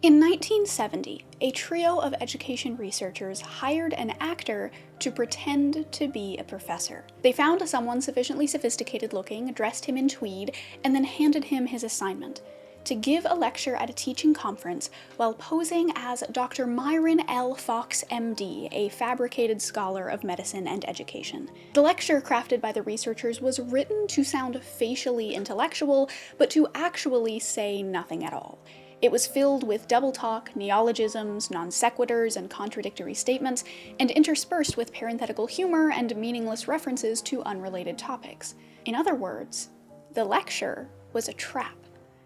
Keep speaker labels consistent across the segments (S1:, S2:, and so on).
S1: In 1970, a trio of education researchers hired an actor to pretend to be a professor. They found someone sufficiently sophisticated looking, dressed him in tweed, and then handed him his assignment: to give a lecture at a teaching conference while posing as Dr. Myron L. Fox, MD, a fabricated scholar of medicine and education. The lecture crafted by the researchers was written to sound facially intellectual, but to actually say nothing at all. It was filled with double talk, neologisms, non sequiturs, and contradictory statements, and interspersed with parenthetical humor and meaningless references to unrelated topics. In other words, the lecture was a trap.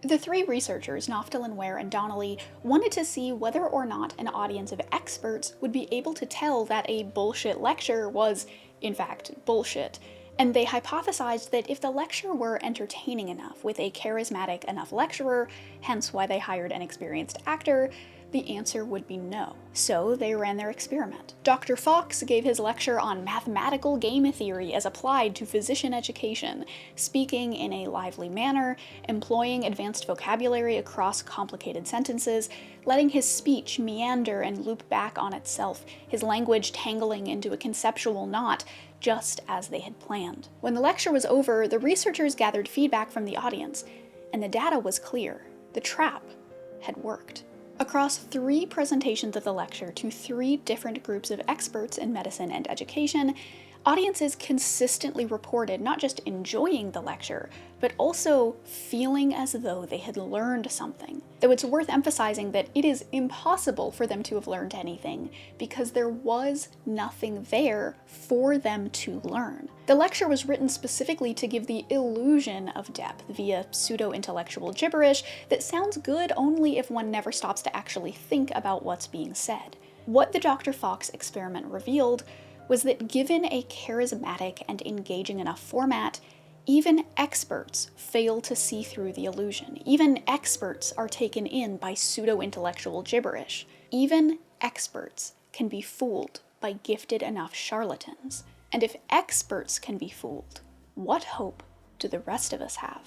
S1: The three researchers, Naftulin, Ware, and Donnelly, wanted to see whether or not an audience of experts would be able to tell that a bullshit lecture was, in fact, bullshit. And they hypothesized that if the lecture were entertaining enough, with a charismatic enough lecturer, hence why they hired an experienced actor, the answer would be no. So they ran their experiment. Dr. Fox gave his lecture on mathematical game theory as applied to physician education, speaking in a lively manner, employing advanced vocabulary across complicated sentences, letting his speech meander and loop back on itself, his language tangling into a conceptual knot, just as they had planned. When the lecture was over, the researchers gathered feedback from the audience, and the data was clear. The trap had worked. Across 3 presentations of the lecture to 3 different groups of experts in medicine and education, audiences consistently reported not just enjoying the lecture, but also feeling as though they had learned something. Though it's worth emphasizing that it is impossible for them to have learned anything, because there was nothing there for them to learn. The lecture was written specifically to give the illusion of depth via pseudo-intellectual gibberish that sounds good only if one never stops to actually think about what's being said. What the Dr. Fox experiment revealed was that given a charismatic and engaging enough format, even experts fail to see through the illusion. Even experts are taken in by pseudo-intellectual gibberish. Even experts can be fooled by gifted enough charlatans. And if experts can be fooled, what hope do the rest of us have?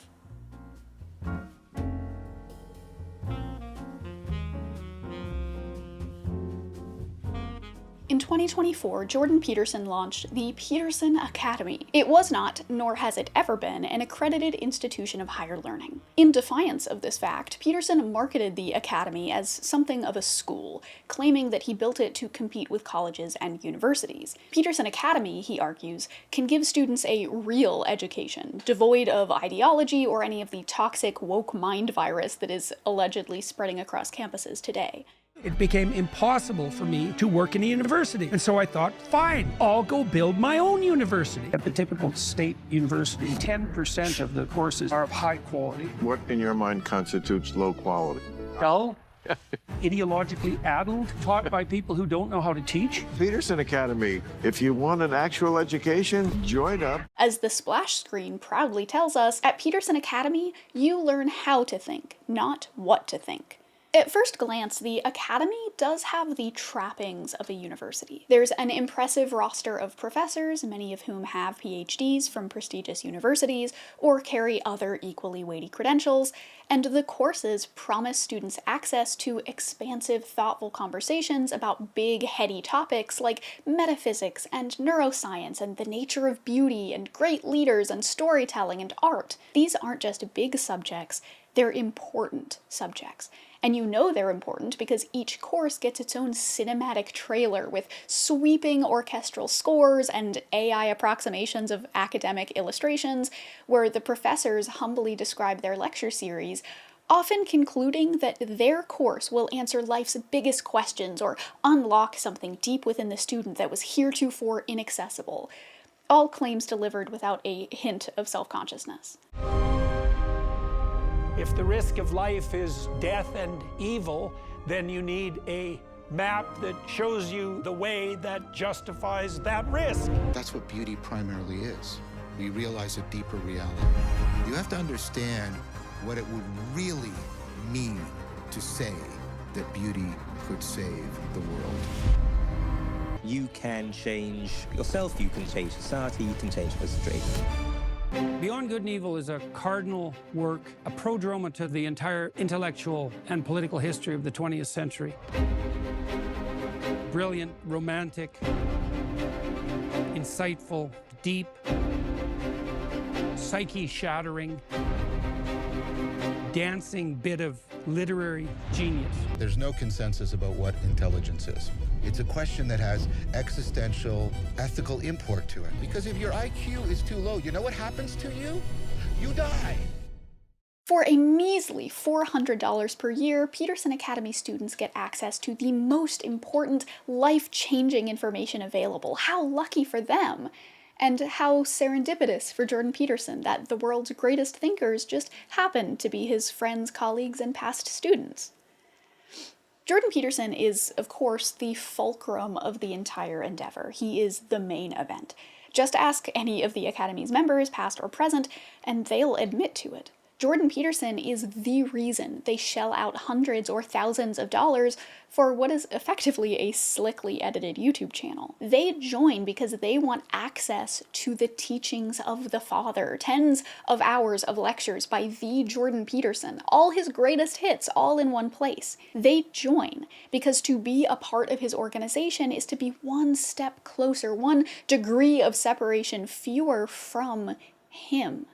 S1: In 2024, Jordan Peterson launched the Peterson Academy. It was not, nor has it ever been, an accredited institution of higher learning. In defiance of this fact, Peterson marketed the Academy as something of a school, claiming that he built it to compete with colleges and universities. Peterson Academy, he argues, can give students a real education, devoid of ideology or any of the toxic woke mind virus that is allegedly spreading across campuses today.
S2: It became impossible for me to work in a university. And so I thought, fine, I'll go build my own university. At the typical state university, 10% of the courses are of high quality.
S3: What, in your mind, constitutes low quality?
S2: Dull, ideologically addled, taught by people who don't know how to teach.
S3: Peterson Academy, if you want an actual education, join up.
S1: As the splash screen proudly tells us, at Peterson Academy, you learn how to think, not what to think. At first glance, the Academy does have the trappings of a university. There's an impressive roster of professors, many of whom have PhDs from prestigious universities or carry other equally weighty credentials, and the courses promise students access to expansive, thoughtful conversations about big, heady topics like metaphysics and neuroscience and the nature of beauty and great leaders and storytelling and art. These aren't just big subjects, they're important subjects. And you know they're important because each course gets its own cinematic trailer with sweeping orchestral scores and AI approximations of academic illustrations, where the professors humbly describe their lecture series, often concluding that their course will answer life's biggest questions or unlock something deep within the student that was heretofore inaccessible. All claims delivered without a hint of self-consciousness.
S2: If the risk of life is death and evil, then you need a map that shows you the way that justifies that risk.
S4: That's what beauty primarily is. We realize a deeper reality. You have to understand what it would really mean to say that beauty could save the world.
S5: You can change yourself, you can change society, you can change history.
S2: Beyond Good and Evil is a cardinal work, a prodroma to the entire intellectual and political history of the 20th century. Brilliant, romantic, insightful, deep, psyche-shattering, dancing bit of literary genius.
S4: There's no consensus about what intelligence is. It's a question that has existential, ethical import to it. Because if your IQ is too low, you know what happens to you? You die.
S1: For a measly $400 per year, Peterson Academy students get access to the most important, life-changing information available. How lucky for them! And how serendipitous for Jordan Peterson that the world's greatest thinkers just happen to be his friends, colleagues, and past students. Jordan Peterson is, of course, the fulcrum of the entire endeavor. He is the main event. Just ask any of the Academy's members, past or present, and they'll admit to it. Jordan Peterson is the reason they shell out hundreds or thousands of dollars for what is effectively a slickly edited YouTube channel. They join because they want access to the teachings of the Father, tens of hours of lectures by the Jordan Peterson, all his greatest hits all in one place. They join because to be a part of his organization is to be one step closer, one degree of separation fewer from him.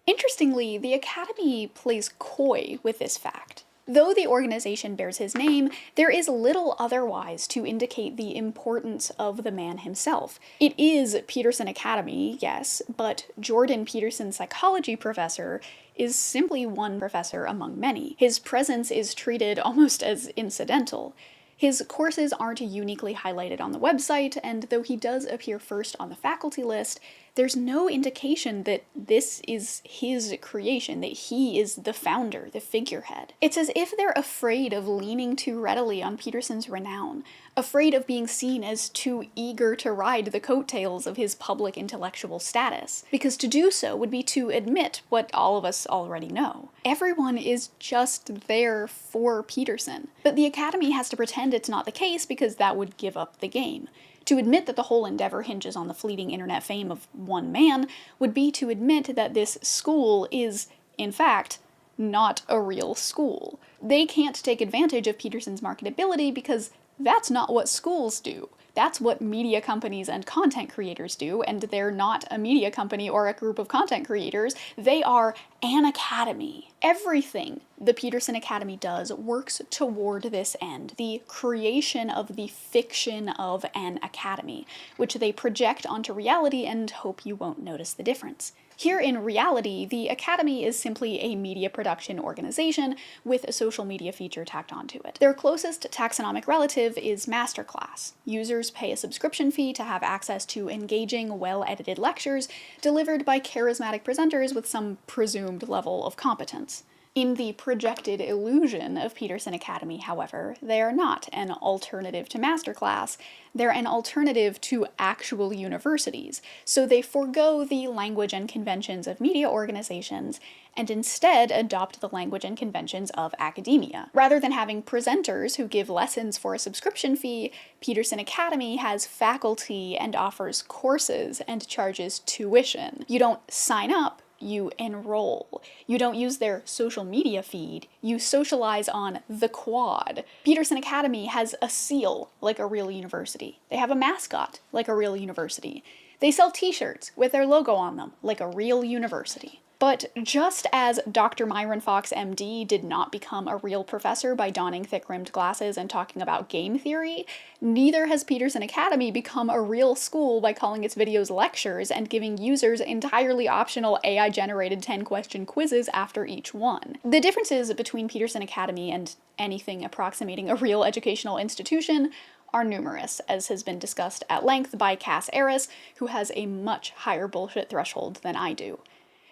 S1: Interestingly, the Academy plays coy with this fact. Though the organization bears his name, there is little otherwise to indicate the importance of the man himself. It is Peterson Academy, yes, but Jordan Peterson, psychology professor, is simply one professor among many. His presence is treated almost as incidental. His courses aren't uniquely highlighted on the website, and though he does appear first on the faculty list, there's no indication that this is his creation, that he is the founder, the figurehead. It's as if they're afraid of leaning too readily on Peterson's renown, afraid of being seen as too eager to ride the coattails of his public intellectual status, because to do so would be to admit what all of us already know. Everyone is just there for Peterson, but the Academy has to pretend it's not the case because that would give up the game. To admit that the whole endeavor hinges on the fleeting internet fame of one man would be to admit that this school is, in fact, not a real school. They can't take advantage of Peterson's marketability because that's not what schools do. That's what media companies and content creators do, and they're not a media company or a group of content creators. They are an academy. Everything the Peterson Academy does works toward this end, the creation of the fiction of an academy, which they project onto reality and hope you won't notice the difference. Here in reality, the Academy is simply a media production organization with a social media feature tacked onto it. Their closest taxonomic relative is MasterClass. Users pay a subscription fee to have access to engaging, well-edited lectures delivered by charismatic presenters with some presumed level of competence. In the projected illusion of Peterson Academy, however, they are not an alternative to MasterClass, they're an alternative to actual universities, so they forego the language and conventions of media organizations and instead adopt the language and conventions of academia. Rather than having presenters who give lessons for a subscription fee, Peterson Academy has faculty and offers courses and charges tuition. You don't sign up, you enroll. You don't use their social media feed, you socialize on the quad. Peterson Academy has a seal like a real university. They have a mascot like a real university. They sell t-shirts with their logo on them like a real university. But just as Dr. Myron Fox, MD, did not become a real professor by donning thick-rimmed glasses and talking about game theory, neither has Peterson Academy become a real school by calling its videos lectures and giving users entirely optional AI-generated 10-question quizzes after each one. The differences between Peterson Academy and anything approximating a real educational institution are numerous, as has been discussed at length by Cass Arris, who has a much higher bullshit threshold than I do.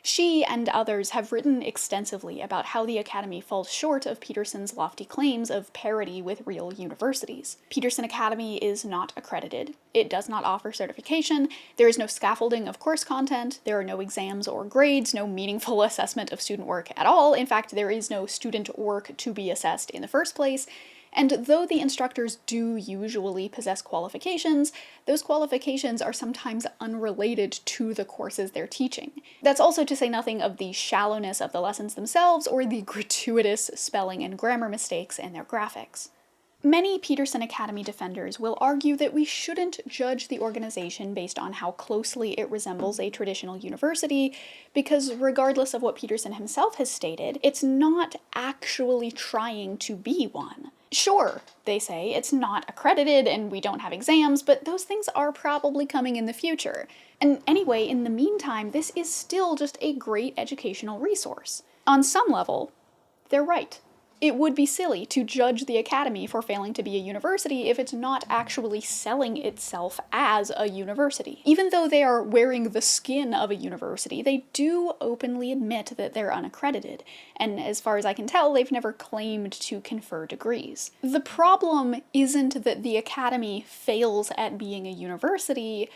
S1: She and others have written extensively about how the Academy falls short of Peterson's lofty claims of parity with real universities. Peterson Academy is not accredited, it does not offer certification, there is no scaffolding of course content, there are no exams or grades, no meaningful assessment of student work at all, in fact there is no student work to be assessed in the first place, And though the instructors do usually possess qualifications, those qualifications are sometimes unrelated to the courses they're teaching. That's also to say nothing of the shallowness of the lessons themselves or the gratuitous spelling and grammar mistakes in their graphics. Many Peterson Academy defenders will argue that we shouldn't judge the organization based on how closely it resembles a traditional university, because regardless of what Peterson himself has stated, it's not actually trying to be one. Sure, they say, it's not accredited and we don't have exams, but those things are probably coming in the future. And anyway, in the meantime, this is still just a great educational resource. On some level, they're right. It would be silly to judge the Academy for failing to be a university if it's not actually selling itself as a university. Even though they are wearing the skin of a university, they do openly admit that they're unaccredited, and as far as I can tell, they've never claimed to confer degrees. The problem isn't that the Academy fails at being a university.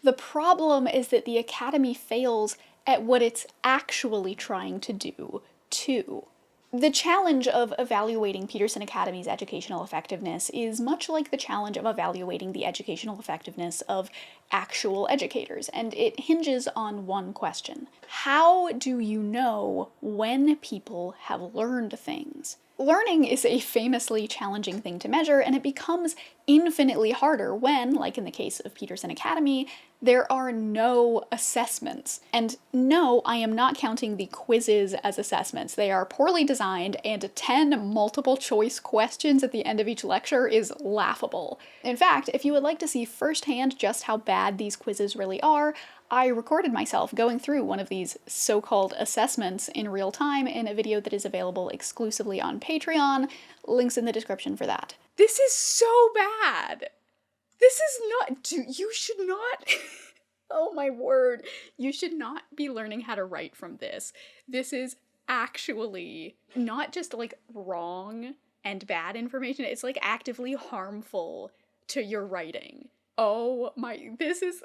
S1: The problem is that the Academy fails at what it's actually trying to do, too. The challenge of evaluating Peterson Academy's educational effectiveness is much like the challenge of evaluating the educational effectiveness of actual educators, and it hinges on one question. How do you know when people have learned things? Learning is a famously challenging thing to measure, and it becomes infinitely harder when, like in the case of Peterson Academy, there are no assessments. And no, I am not counting the quizzes as assessments. They are poorly designed, and 10 multiple choice questions at the end of each lecture is laughable. In fact, if you would like to see firsthand just how bad these quizzes really are, I recorded myself going through one of these so-called assessments in real time in a video that is available exclusively on Patreon. Links in the description for that. This is so bad! This is not, you should not, oh my word, you should not be learning how to write from this. This is actually not just like wrong and bad information, it's like actively harmful to your writing. Oh my, this is...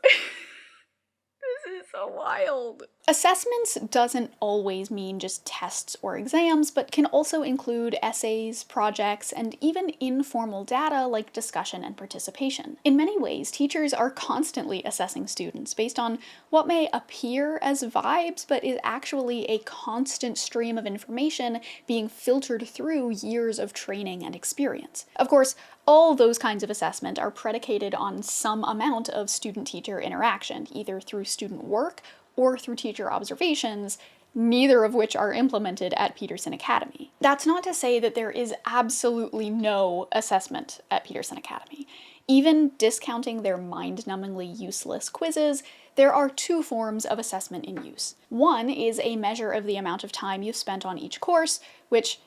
S1: This is so wild. Assessments doesn't always mean just tests or exams, but can also include essays, projects, and even informal data like discussion and participation. In many ways, teachers are constantly assessing students based on what may appear as vibes, but is actually a constant stream of information being filtered through years of training and experience. Of course, all those kinds of assessment are predicated on some amount of student-teacher interaction, either through student work or through teacher observations, neither of which are implemented at Peterson Academy. That's not to say that there is absolutely no assessment at Peterson Academy. Even discounting their mind-numbingly useless quizzes, there are two forms of assessment in use. One is a measure of the amount of time you've spent on each course, which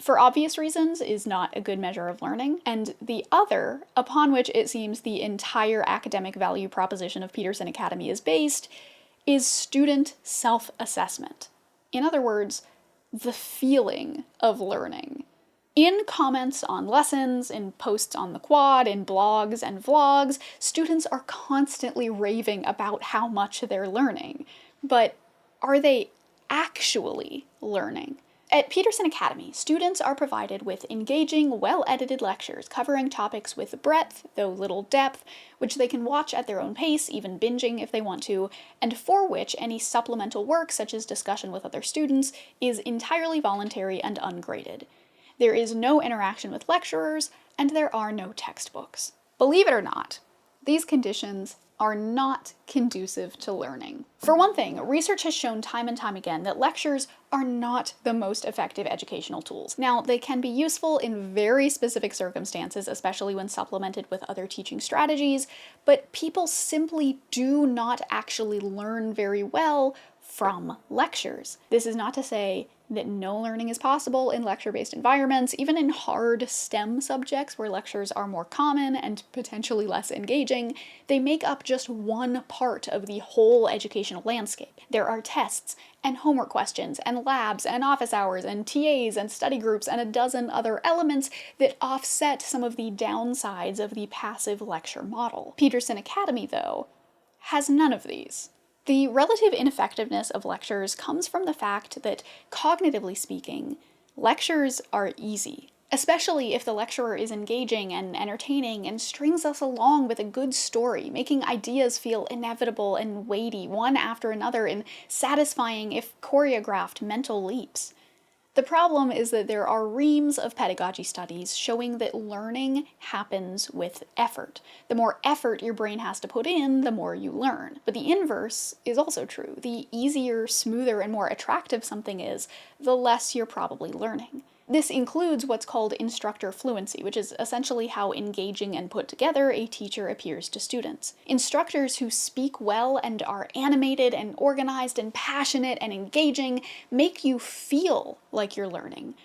S1: for obvious reasons, is not a good measure of learning, and the other, upon which it seems the entire academic value proposition of Peterson Academy is based, is student self-assessment. In other words, the feeling of learning. In comments on lessons, in posts on the quad, in blogs and vlogs, students are constantly raving about how much they're learning. But are they actually learning? At Peterson Academy, students are provided with engaging, well-edited lectures covering topics with breadth, though little depth, which they can watch at their own pace, even binging if they want to, and for which any supplemental work, such as discussion with other students, is entirely voluntary and ungraded. There is no interaction with lecturers, and there are no textbooks. Believe it or not, these conditions are not conducive to learning. For one thing, research has shown time and time again that lectures are not the most effective educational tools. Now, they can be useful in very specific circumstances, especially when supplemented with other teaching strategies, but people simply do not actually learn very well from lectures. This is not to say that no learning is possible in lecture-based environments, even in hard STEM subjects where lectures are more common and potentially less engaging. They make up just one part of the whole educational landscape. There are tests and homework questions and labs and office hours and TAs and study groups and a dozen other elements that offset some of the downsides of the passive lecture model. Peterson Academy, though, has none of these. The relative ineffectiveness of lectures comes from the fact that, cognitively speaking, lectures are easy, especially if the lecturer is engaging and entertaining and strings us along with a good story, making ideas feel inevitable and weighty one after another in satisfying if choreographed mental leaps. The problem is that there are reams of pedagogy studies showing that learning happens with effort. The more effort your brain has to put in, the more you learn. But the inverse is also true. The easier, smoother, and more attractive something is, the less you're probably learning. This includes what's called instructor fluency, which is essentially how engaging and put together a teacher appears to students. Instructors who speak well and are animated and organized and passionate and engaging make you feel like you're learning.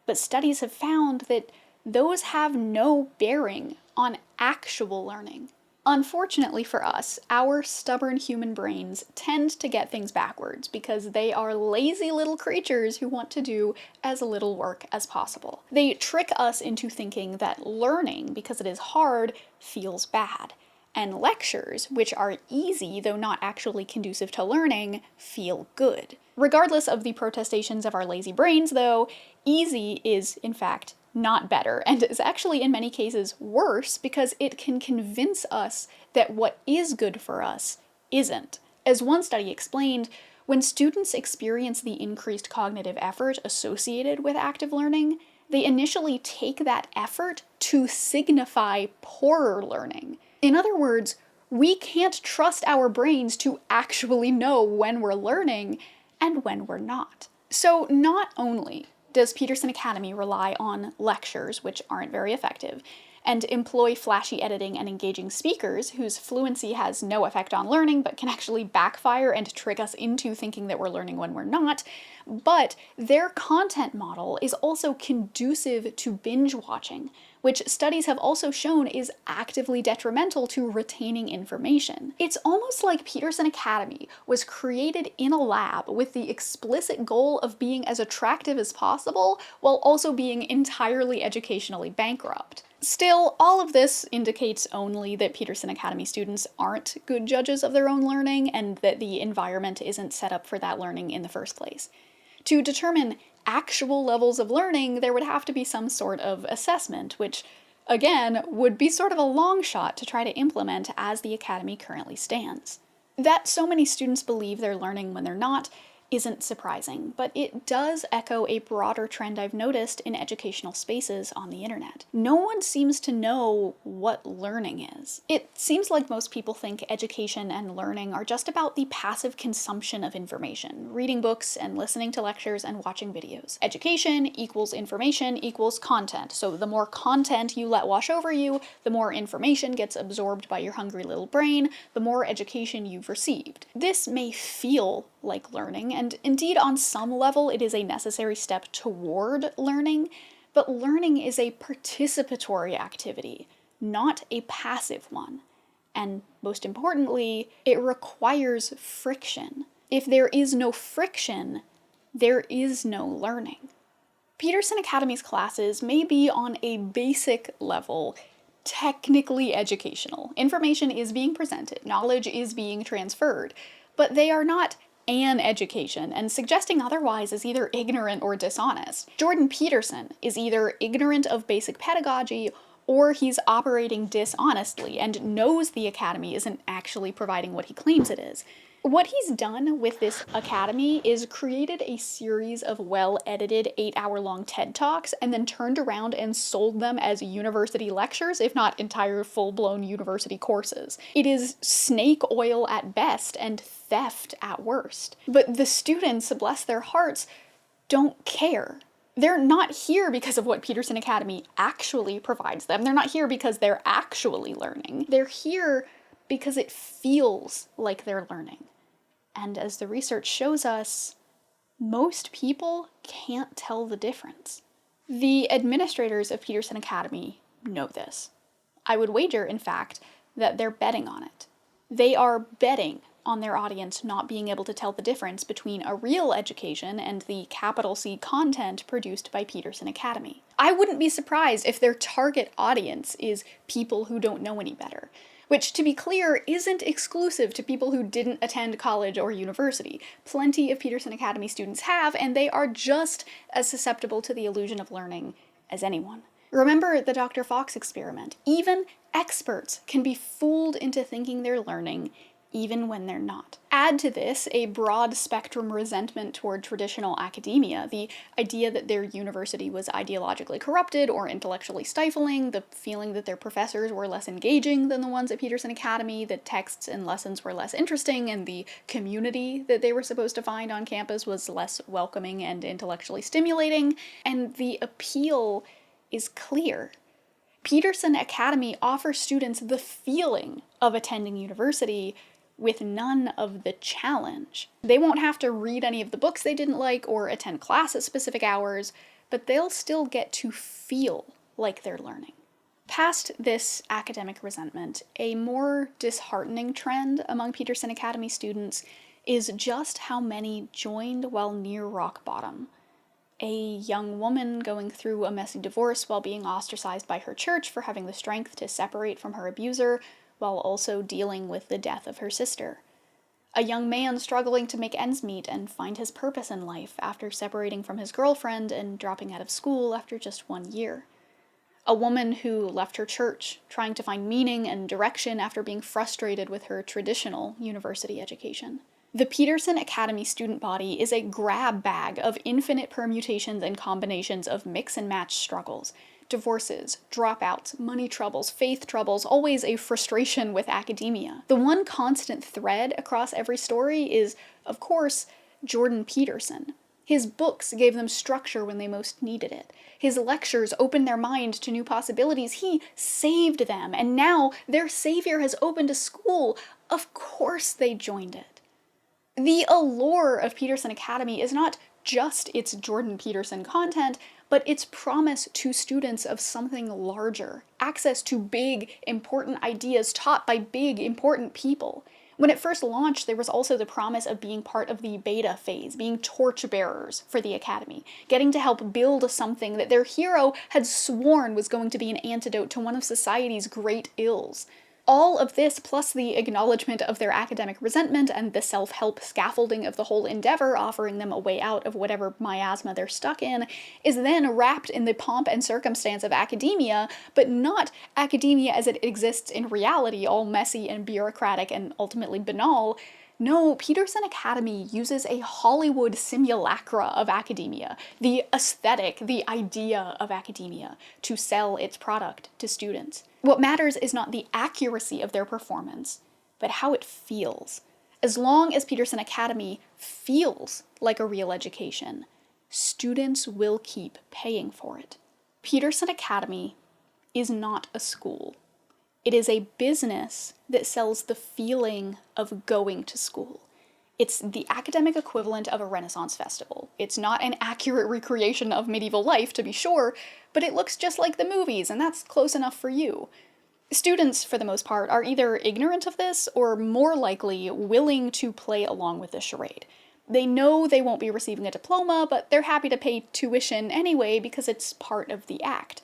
S1: But studies have found that those have no bearing on actual learning. Unfortunately for us, our stubborn human brains tend to get things backwards because they are lazy little creatures who want to do as little work as possible. They trick us into thinking that learning, because it is hard, feels bad. And lectures, which are easy though not actually conducive to learning, feel good. Regardless of the protestations of our lazy brains, though, easy is, in fact, not better, and is actually in many cases worse because it can convince us that what is good for us isn't. As one study explained, when students experience the increased cognitive effort associated with active learning, they initially take that effort to signify poorer learning. In other words, we can't trust our brains to actually know when we're learning and when we're not. So not only does Peterson Academy rely on lectures, which aren't very effective, and employ flashy editing and engaging speakers whose fluency has no effect on learning but can actually backfire and trick us into thinking that we're learning when we're not, but their content model is also conducive to binge watching, which studies have also shown is actively detrimental to retaining information. It's almost like Peterson Academy was created in a lab with the explicit goal of being as attractive as possible while also being entirely educationally bankrupt. Still, all of this indicates only that Peterson Academy students aren't good judges of their own learning and that the environment isn't set up for that learning in the first place. To determine actual levels of learning, there would have to be some sort of assessment, which, again, would be sort of a long shot to try to implement as the Academy currently stands. That so many students believe they're learning when they're not isn't surprising, but it does echo a broader trend I've noticed in educational spaces on the internet. No one seems to know what learning is. It seems like most people think education and learning are just about the passive consumption of information, reading books and listening to lectures and watching videos. Education equals information equals content, so the more content you let wash over you, the more information gets absorbed by your hungry little brain, the more education you've received. This may feel like learning, and indeed on some level it is a necessary step toward learning, but learning is a participatory activity, not a passive one. And most importantly, it requires friction. If there is no friction, there is no learning. Peterson Academy's classes may be on a basic level technically educational. Information is being presented, knowledge is being transferred, but they are not an education, and suggesting otherwise is either ignorant or dishonest. Jordan Peterson is either ignorant of basic pedagogy or he's operating dishonestly and knows the Academy isn't actually providing what he claims it is. What he's done with this Academy is created a series of well-edited 8-hour-long TED Talks and then turned around and sold them as university lectures, if not entire full-blown university courses. It is snake oil at best and theft at worst. But the students, bless their hearts, don't care. They're not here because of what Peterson Academy actually provides them. They're not here because they're actually learning. They're here because it feels like they're learning. And as the research shows us, most people can't tell the difference. The administrators of Peterson Academy know this. I would wager, in fact, that they're betting on it. They are betting on their audience not being able to tell the difference between a real education and the capital C content produced by Peterson Academy. I wouldn't be surprised if their target audience is people who don't know any better, which, to be clear, isn't exclusive to people who didn't attend college or university. Plenty of Peterson Academy students have, and they are just as susceptible to the illusion of learning as anyone. Remember the Dr. Fox experiment. Even experts can be fooled into thinking they're learning, even when they're not. Add to this a broad spectrum resentment toward traditional academia, the idea that their university was ideologically corrupted or intellectually stifling, the feeling that their professors were less engaging than the ones at Peterson Academy, that texts and lessons were less interesting, and the community that they were supposed to find on campus was less welcoming and intellectually stimulating, and the appeal is clear. Peterson Academy offers students the feeling of attending university with none of the challenge. They won't have to read any of the books they didn't like or attend class at specific hours, but they'll still get to feel like they're learning. Past this academic resentment, a more disheartening trend among Peterson Academy students is just how many joined while near rock bottom. A young woman going through a messy divorce while being ostracized by her church for having the strength to separate from her abuser, while also dealing with the death of her sister. A young man struggling to make ends meet and find his purpose in life after separating from his girlfriend and dropping out of school after just 1 year. A woman who left her church, trying to find meaning and direction after being frustrated with her traditional university education. The Peterson Academy student body is a grab bag of infinite permutations and combinations of mix and match struggles. Divorces, dropouts, money troubles, faith troubles, always a frustration with academia. The one constant thread across every story is, of course, Jordan Peterson. His books gave them structure when they most needed it. His lectures opened their mind to new possibilities. He saved them, and now their savior has opened a school. Of course they joined it. The allure of Peterson Academy is not just its Jordan Peterson content, but its promise to students of something larger, access to big, important ideas taught by big, important people. When it first launched, there was also the promise of being part of the beta phase, being torchbearers for the Academy, getting to help build something that their hero had sworn was going to be an antidote to one of society's great ills. All of this, plus the acknowledgement of their academic resentment and the self-help scaffolding of the whole endeavor, offering them a way out of whatever miasma they're stuck in, is then wrapped in the pomp and circumstance of academia, but not academia as it exists in reality, all messy and bureaucratic and ultimately banal. No, Peterson Academy uses a Hollywood simulacra of academia, the aesthetic, the idea of academia, to sell its product to students. What matters is not the accuracy of their performance, but how it feels. As long as Peterson Academy feels like a real education, students will keep paying for it. Peterson Academy is not a school. It is a business that sells the feeling of going to school. It's the academic equivalent of a Renaissance Festival. It's not an accurate recreation of medieval life, to be sure, but it looks just like the movies, and that's close enough for you. Students, for the most part, are either ignorant of this or more likely willing to play along with the charade. They know they won't be receiving a diploma, but they're happy to pay tuition anyway because it's part of the act.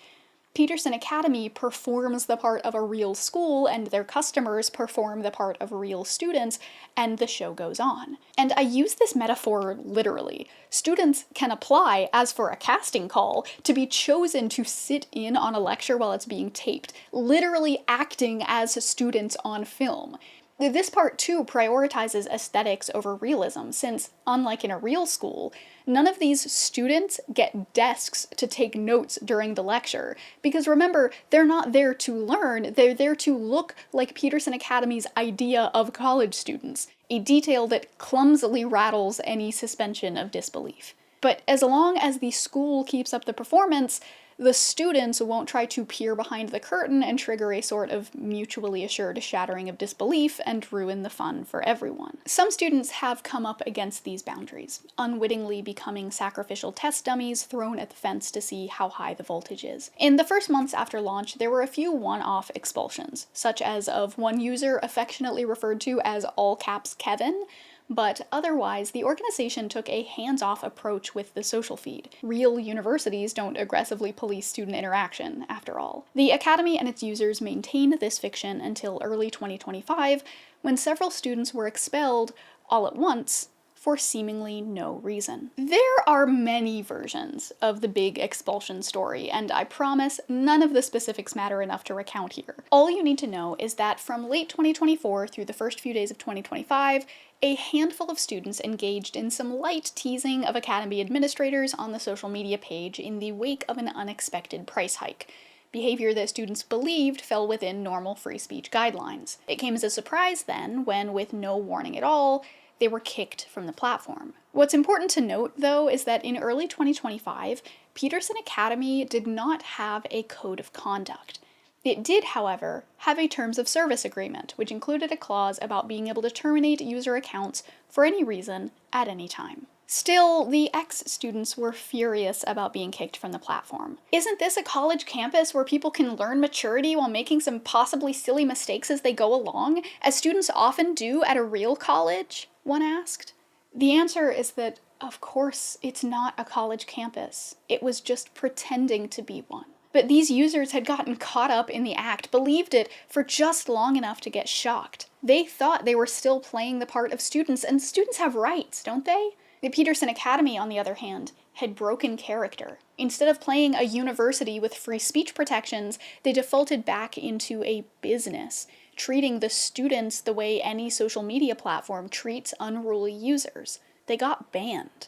S1: Peterson Academy performs the part of a real school, and their customers perform the part of real students, and the show goes on. And I use this metaphor literally. Students can apply, as for a casting call, to be chosen to sit in on a lecture while it's being taped, literally acting as students on film. This part, too, prioritizes aesthetics over realism, since, unlike in a real school, none of these students get desks to take notes during the lecture. Because remember, they're not there to learn, they're there to look like Peterson Academy's idea of college students, a detail that clumsily rattles any suspension of disbelief. But as long as the school keeps up the performance, the students won't try to peer behind the curtain and trigger a sort of mutually assured shattering of disbelief and ruin the fun for everyone. Some students have come up against these boundaries, unwittingly becoming sacrificial test dummies thrown at the fence to see how high the voltage is. In the first months after launch, there were a few one-off expulsions, such as of one user affectionately referred to as all caps Kevin, but otherwise, the organization took a hands-off approach with the social feed. Real universities don't aggressively police student interaction, after all. The Academy and its users maintained this fiction until early 2025, when several students were expelled all at once for seemingly no reason. There are many versions of the big expulsion story, and I promise none of the specifics matter enough to recount here. All you need to know is that from late 2024 through the first few days of 2025, a handful of students engaged in some light teasing of Academy administrators on the social media page in the wake of an unexpected price hike. Behavior that students believed fell within normal free speech guidelines. It came as a surprise then when, with no warning at all, they were kicked from the platform. What's important to note, though, is that in early 2025, Peterson Academy did not have a code of conduct. It did, however, have a terms of service agreement, which included a clause about being able to terminate user accounts for any reason at any time. Still, the ex-students were furious about being kicked from the platform. Isn't this a college campus where people can learn maturity while making some possibly silly mistakes as they go along, as students often do at a real college? One asked. The answer is that, of course, it's not a college campus. It was just pretending to be one. But these users had gotten caught up in the act, believed it for just long enough to get shocked. They thought they were still playing the part of students, and students have rights, don't they? The Peterson Academy, on the other hand, had broken character. Instead of playing a university with free speech protections, they defaulted back into a business, treating the students the way any social media platform treats unruly users. They got banned.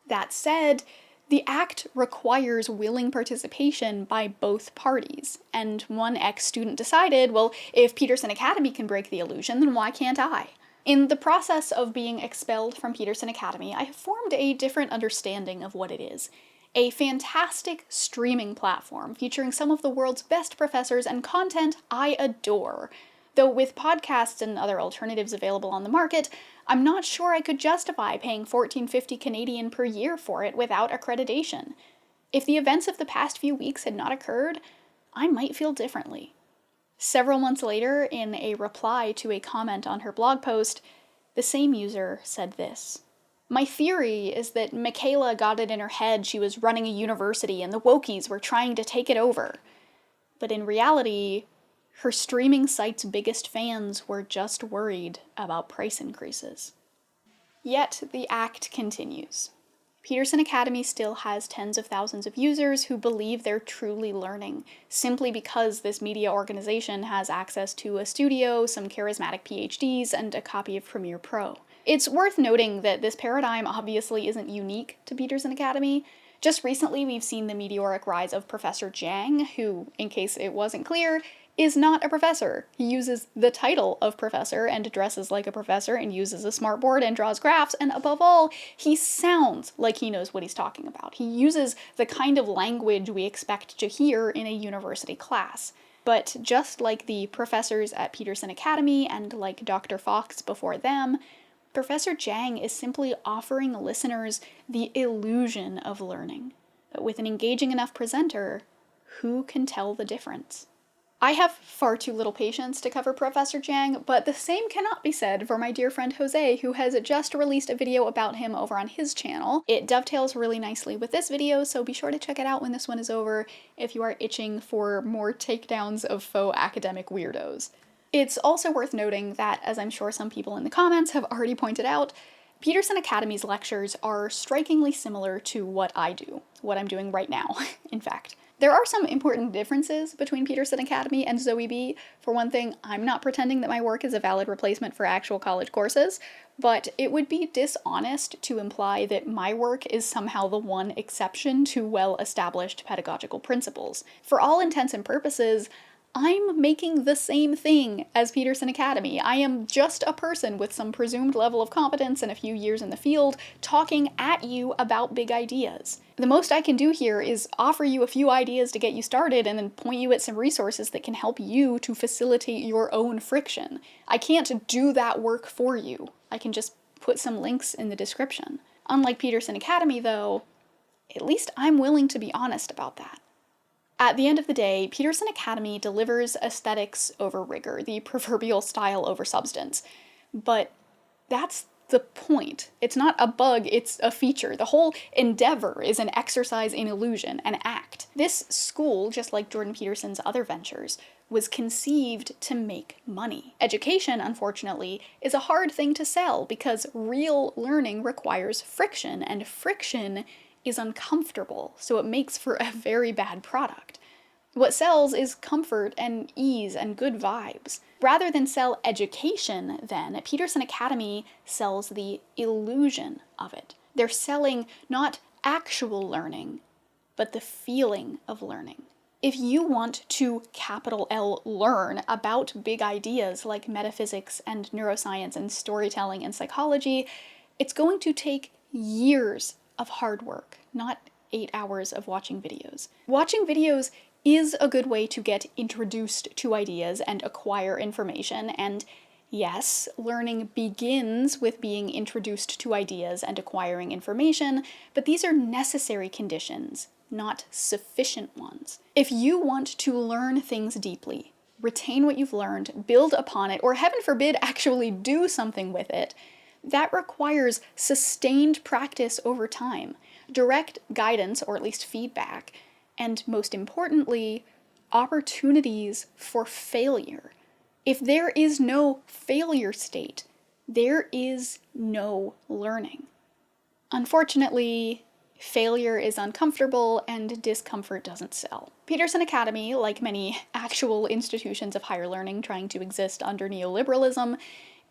S1: That said, the act requires willing participation by both parties, and one ex-student decided, well, if Peterson Academy can break the illusion, then why can't I? In the process of being expelled from Peterson Academy, I have formed a different understanding of what it is. A fantastic streaming platform featuring some of the world's best professors and content I adore. Though with podcasts and other alternatives available on the market, I'm not sure I could justify paying $14.50 Canadian per year for it without accreditation. If the events of the past few weeks had not occurred, I might feel differently. Several months later, in a reply to a comment on her blog post, the same user said this. My theory is that Michaela got it in her head she was running a university and the wokies were trying to take it over. But in reality, her streaming site's biggest fans were just worried about price increases. Yet the act continues. Peterson Academy still has tens of thousands of users who believe they're truly learning, simply because this media organization has access to a studio, some charismatic PhDs, and a copy of Premiere Pro. It's worth noting that this paradigm obviously isn't unique to Peterson Academy. Just recently, we've seen the meteoric rise of Professor Jiang, who, in case it wasn't clear, is not a professor. He uses the title of professor and dresses like a professor and uses a smartboard and draws graphs, and above all, he sounds like he knows what he's talking about. He uses the kind of language we expect to hear in a university class. But just like the professors at Peterson Academy and like Dr. Fox before them, Professor Jiang is simply offering listeners the illusion of learning. But with an engaging enough presenter, who can tell the difference? I have far too little patience to cover Professor Jiang, but the same cannot be said for my dear friend Jose, who has just released a video about him over on his channel. It dovetails really nicely with this video, so be sure to check it out when this one is over if you are itching for more takedowns of faux academic weirdos. It's also worth noting that, as I'm sure some people in the comments have already pointed out, Peterson Academy's lectures are strikingly similar to what I do, what I'm doing right now, in fact. There are some important differences between Peterson Academy and Zoe B. For one thing, I'm not pretending that my work is a valid replacement for actual college courses, but it would be dishonest to imply that my work is somehow the one exception to well-established pedagogical principles. For all intents and purposes, I'm making the same thing as Peterson Academy. I am just a person with some presumed level of competence and a few years in the field talking at you about big ideas. The most I can do here is offer you a few ideas to get you started and then point you at some resources that can help you to facilitate your own friction. I can't do that work for you. I can just put some links in the description. Unlike Peterson Academy, though, at least I'm willing to be honest about that. At the end of the day, Peterson Academy delivers aesthetics over rigor, the proverbial style over substance. But that's the point. It's not a bug, it's a feature. The whole endeavor is an exercise in illusion, an act. This school, just like Jordan Peterson's other ventures, was conceived to make money. Education, unfortunately, is a hard thing to sell because real learning requires friction, and friction is uncomfortable, so it makes for a very bad product. What sells is comfort and ease and good vibes. Rather than sell education, then, Peterson Academy sells the illusion of it. They're selling not actual learning, but the feeling of learning. If you want to, capital L, learn about big ideas like metaphysics and neuroscience and storytelling and psychology, it's going to take years of hard work, not 8 hours of watching videos. Watching videos is a good way to get introduced to ideas and acquire information, and yes, learning begins with being introduced to ideas and acquiring information, but these are necessary conditions, not sufficient ones. If you want to learn things deeply, retain what you've learned, build upon it, or heaven forbid, actually do something with it, that requires sustained practice over time, direct guidance, or at least feedback, and most importantly, opportunities for failure. If there is no failure state, there is no learning. Unfortunately, failure is uncomfortable and discomfort doesn't sell. Peterson Academy, like many actual institutions of higher learning trying to exist under neoliberalism,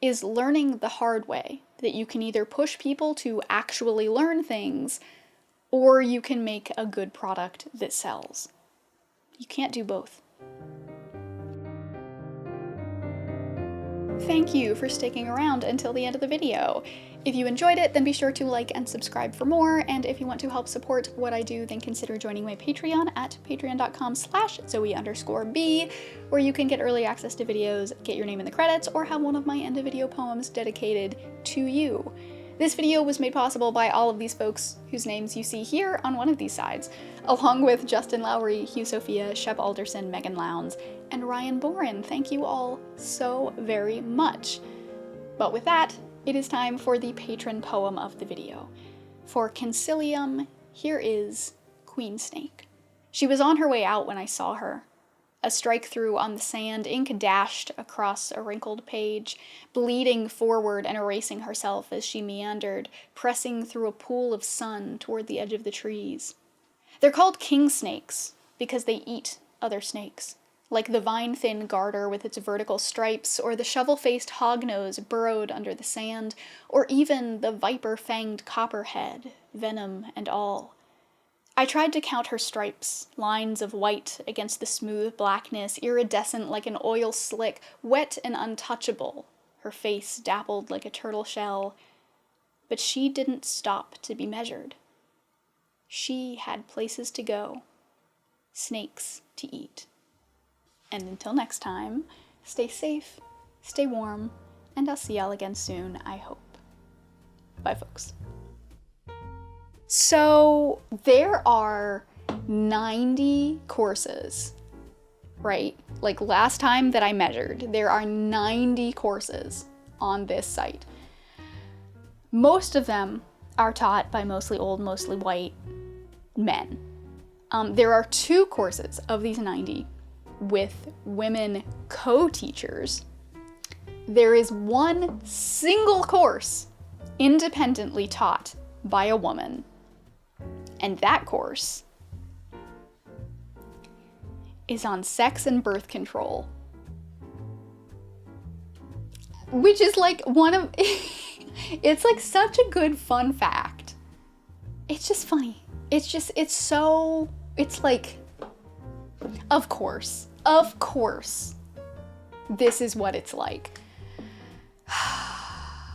S1: is learning the hard way, that you can either push people to actually learn things, or you can make a good product that sells. You can't do both. Thank you for sticking around until the end of the video. If you enjoyed it, then be sure to like and subscribe for more, and if you want to help support what I do, then consider joining my Patreon at patreon.com/Zoe_B, where you can get early access to videos, get your name in the credits, or have one of my end of video poems dedicated to you. This video was made possible by all of these folks whose names you see here on one of these sides, along with Justin Lowry, Hugh Sophia, Shep Alderson, Megan Lowndes, and Ryan Boren. Thank you all so very much. But with that, it is time for the patron poem of the video. For Concilium, here is Queen Snake. She was on her way out when I saw her. A strike through on the sand, ink dashed across a wrinkled page, bleeding forward and erasing herself as she meandered, pressing through a pool of sun toward the edge of the trees. They're called king snakes because they eat other snakes, like the vine-thin garter with its vertical stripes, or the shovel-faced hognose burrowed under the sand, or even the viper-fanged copperhead, venom and all. I tried to count her stripes, lines of white against the smooth blackness, iridescent like an oil slick, wet and untouchable, her face dappled like a turtle shell. But she didn't stop to be measured. She had places to go, snakes to eat. And until next time, stay safe, stay warm, and I'll see y'all again soon, I hope. Bye, folks. So there are 90 courses, right? Like last time that I measured, there are 90 courses on this site. Most of them are taught by mostly old, mostly white men. There are 2 courses of these 90 with women co-teachers. There is 1 single course independently taught by a woman. And that course is on sex and birth control. Which is like one of, it's like such a good fun fact. It's just funny. It's like, of course, this is what it's like. I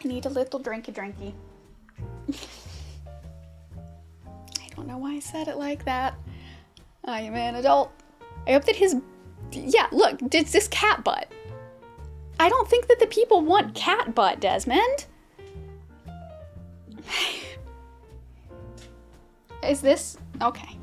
S1: need a little drinky. I don't know why I said it like that. I am an adult. I hope that yeah, look, it's this cat butt. I don't think that the people want cat butt, Desmond. Is this? Okay.